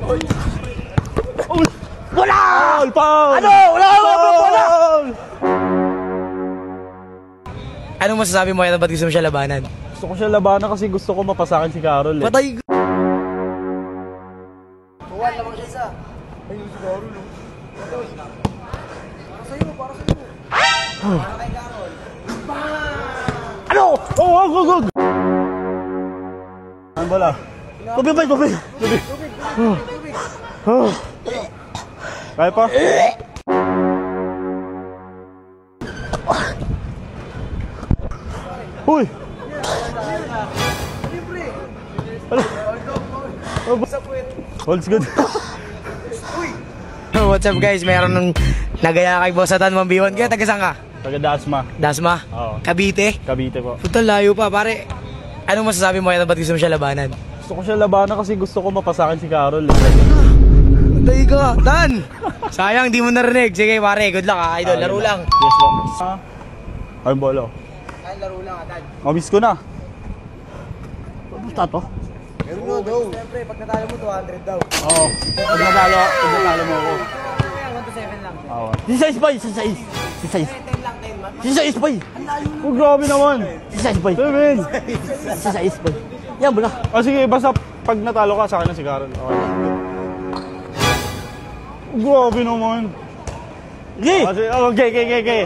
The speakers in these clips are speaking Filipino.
Wala! Foul! Ano? Wala! Anong masasabi mo yan? Ba't gusto mo siya labanan? Gusto ko siya labanan kasi gusto ko mapasakin si Carol eh. Patay! Tuwan lamang siya isa. Ayun si Carol. Para sa'yo, para sa'yo. Para kay Carol. Ano? Oh, go! Ano bala? Tubig! Kaya pa? Uy! Holds good. What's up guys? Mayroon nung nagaya kay Bossatan 1v1. Kaya taga saan ka? Taga Dasma. Dasma? Oo. Cavite? Cavite po. Puta layo pa pare. Anong masasabi mo yan? Ba't gusto mo siya labanan? Gusto ko siya labanan kasi gusto ko mapasakin si Carol eh. Patay ka! Dan! Sayang di mo narinig. Sige pare, good luck ha idol. Laro lang. Yes po. Ay bolo. Ay, laro lang agad. Mamiss ko na. Basta to? Meron mo daw. Siyempre, pag natalo mo 200 daw. Oo. Pag natalo mo ako. Kaya 1 to 7 lang. Oo. Si size pa eh. Si size. 10 lang, 10 man. Si size pa eh. Oh, grabe naman. Si size pa. Seven. Si size pa. Yan mo na. Ah, sige, basta pag natalo ka, sa akin na si Carol. Okay. Grabe naman. Sige. Okay.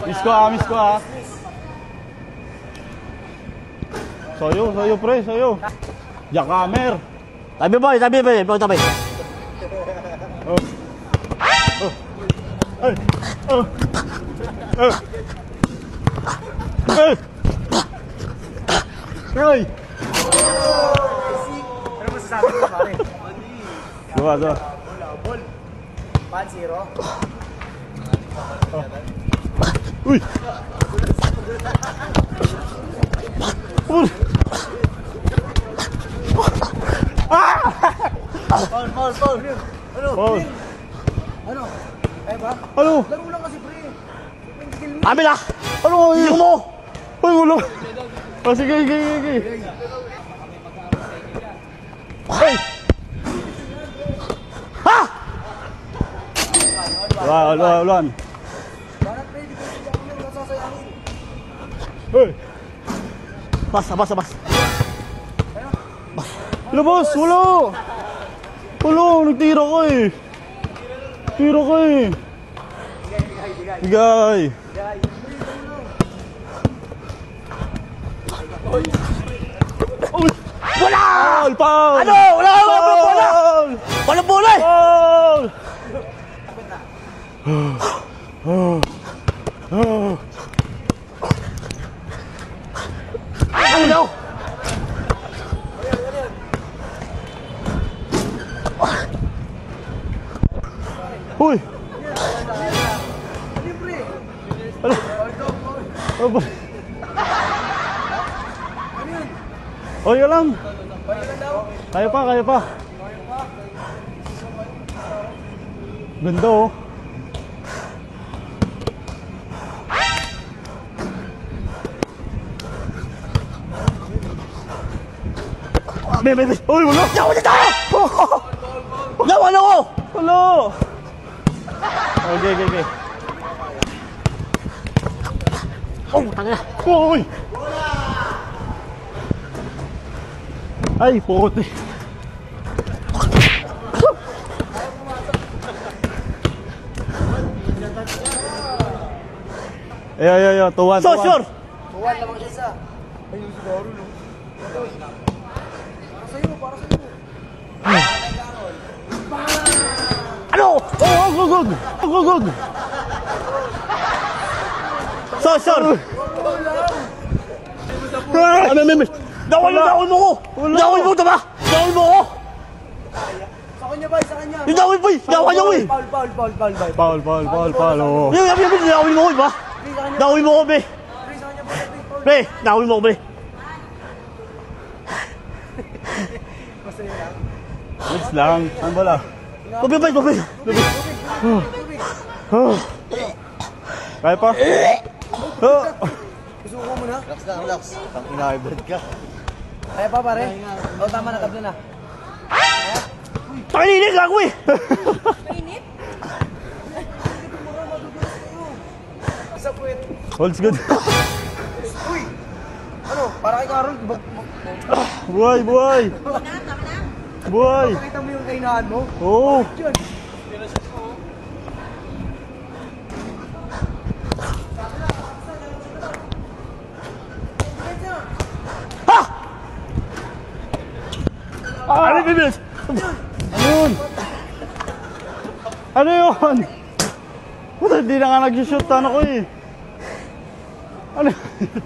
Miss ko ah. Sayo pre, sayo. Jackhammer. Tabi boy. Tabi. Ay. Ano masasabi mo pare? Dua. Ball. 1-0. Uy. Foul. Ano? Foul. Ano? Kaya ba? Ano? Laro lang kasi pre. Tabi na. Ano? Hindi mo. Uy, ulo. Oh, sige. Ay. Ha! Ulan. Parang pre, di ko siya ako yung nasasayangin. Hey. Bas. Labas, wala, nagtira ko eh. Bigay. Wala! Foul! Ano? Wala! Walang bola eh! Ano? Uy! Ano? Oh, yun lang. Kaya pa. Ganda oh. May. Uy, wala. Yawa na tayo! Yawa na ko! Wala. Okay. Oh, tanga na. Uy! Ay, puti. Ay, tuwan. So sure! Tuwan lamang siya isa. Ayun si Carol. Para sa'yo. Para kay Carol. Ano? Oh, gug. So sure! May. Dawal mo ko! Dawal mo ito ba? Dawal mo ko! Sa kanya ba? Sa kanya. Yung dawal boy! Dawal niya ko eh! Foul. Yung dawal mo ko eh ba? Dawal mo ko be! Be! Dawal mo ko be! Wait lang. Ano bala? Tubig! Kaya pa? Gusto ko muna. Relax. Ang ina-hybrid ka. Kaya pa pare? O tama na, tabla na. Pakilinig ako eh! Isa puwet. Holds good. Uy! Ano? Para kay Carol. Buhay, buhay. Buhay. Pakita mo yung kainahan mo. Oo. Diyan. Ha! Ano yung bibilis? Ano yun? Ano yun? Puta, hindi na nga nag-shoot. Ano ko eh? Ano?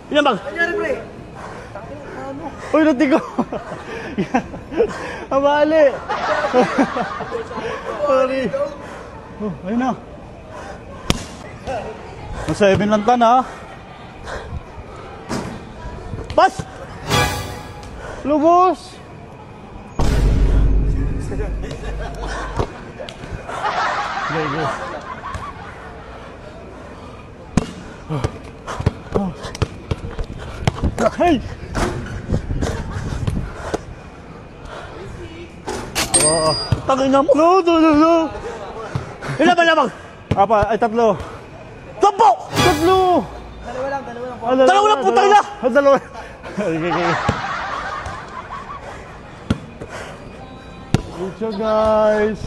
Ilan bang? Kanyari, pre. Uy, nati ko. Abali. Sorry. Oh, ayun na. Nasa 7 lang tan ha. Bas! Lubos. Okay, go. Hey! Oh, Tangin na mo! no. Ilan bang? Ay, tatlo. Sampo! Tatlo! Dalawa lang. Dalawa lang, putang ina! Dalawa. Okay. Good job, guys.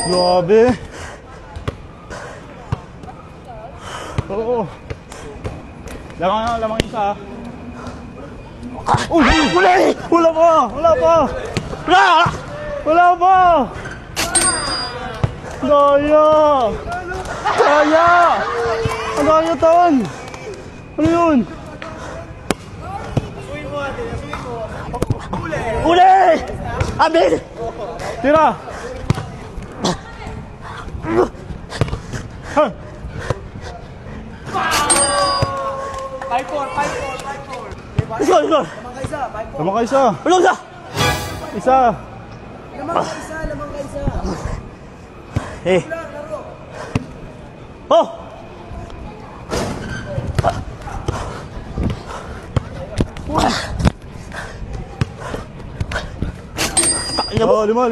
Grabe. Oo. Lamang isa. Uy! Huli! Wala pa! Wala! Daya! Ang daya tan! Ano yun? Huli! Amin! Tira! Ha! 5-4. Let's go! Lamang ka isa. 5-4. Lamang ka isa! Ulong sa! Isa! Lamang ka isa. Eh! Laro. Oh! Tangin na mo! Oh, lima!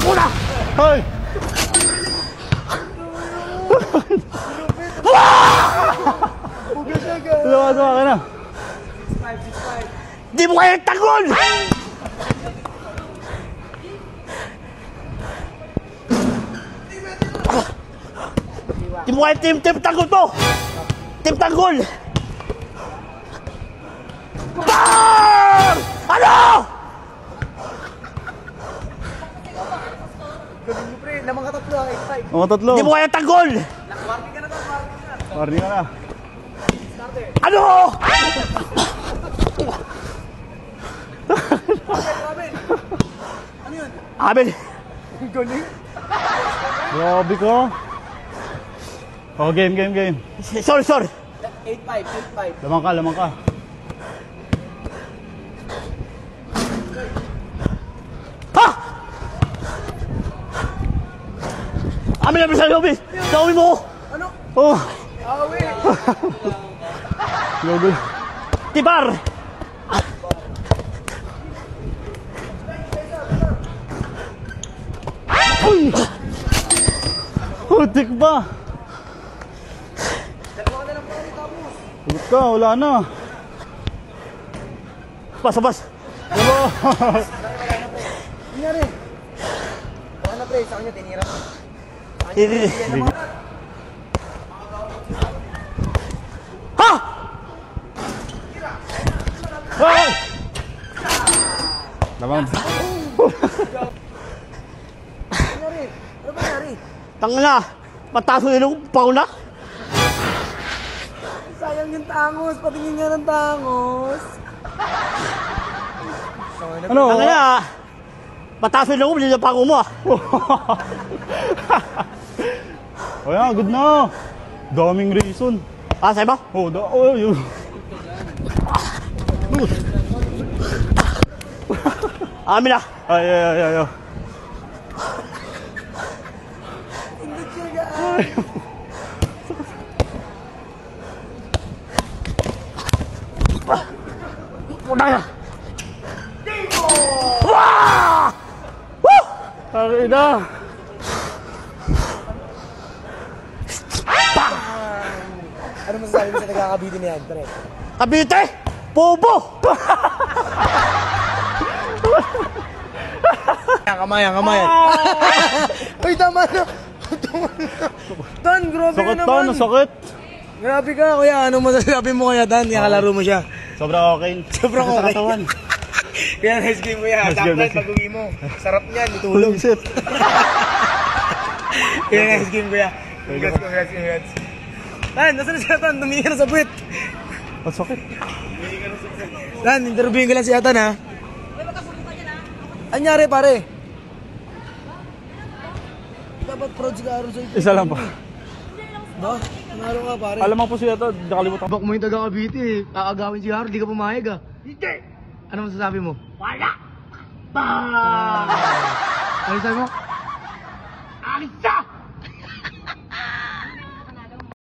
Una! Hoy! Dalawa ka na! Di mo kaya tagol! Di mo kaya team tanggol to! Team tanggol! Bam! Ano? Galing mo, pre. Lamang ka tatlo. 8-5. Mga tatlo! Di mo kaya tanggol! Warning ka na to. Warning ka na! Ano? Robin. Ano yun? Amin! Galing. Grabe ko! Oh, game! Sorry! 8-5. Lamang ka! Ha? Amin na sa lobby! Gawin mo! Ano? Oh! Awi. Logo! Tibar! Uy! Putik ba? Dalawa ka na lang pare tapos. Sagot ka, wala na! Bas! Wala! Nangyari. Baka na, pre. Sa kanya tinira mo. Hindi. Big- Ha? Hey! Lamang! Nangyari. Ano ba nangyari? Tanga na! Pataso nila kung pauna? Sayang yung tangos. Patingin nga ng tangos. Ano? Tanga na! Pataso nila kung nila pango mo ah! O yan, good na! Daming reason! Ah, sa'yo ba? Oh, yun! Amin na! Ay! Hindi siya gaan. Putang ina! Wah! Woo! Tangin na! Ano masasabi mo sa nagkakabitin na yan, pre? Cavite! Bobo! Kamayan, kamayan. Uy, tama na! Tan, grabe ka Sakit naman! to, nasakit. Grabe ka, kuya. Anong masasabi mo kaya, Dan? Kalaro mo siya. Sobrang okay. Sobrang okay. Sa katawan. Kaya nice game mo yan. Nice game, Dapat nice game. pag-uwi mo. Sarap niyan, Tulog itulog. isip. Kaya nice game, kuya. Congrats. Dan, nasa na siya, Tan? Tumingin ka na sa puwit. Ang sakit. Dan, interviewin ko lang si Atan, ha? Anyari, pare? Dapat proud sigaro sa'yo. Isa lang pa. Ba? Nanalo ka, pare. Alam mo po siya ito, nakalimutan. Bak mo yung taga Cavite, eh. Kakagawin si Haro, di ka pumayag, ah. Hindi! Ano masasabi mo? Wala! Ano sabi mo? Alisa!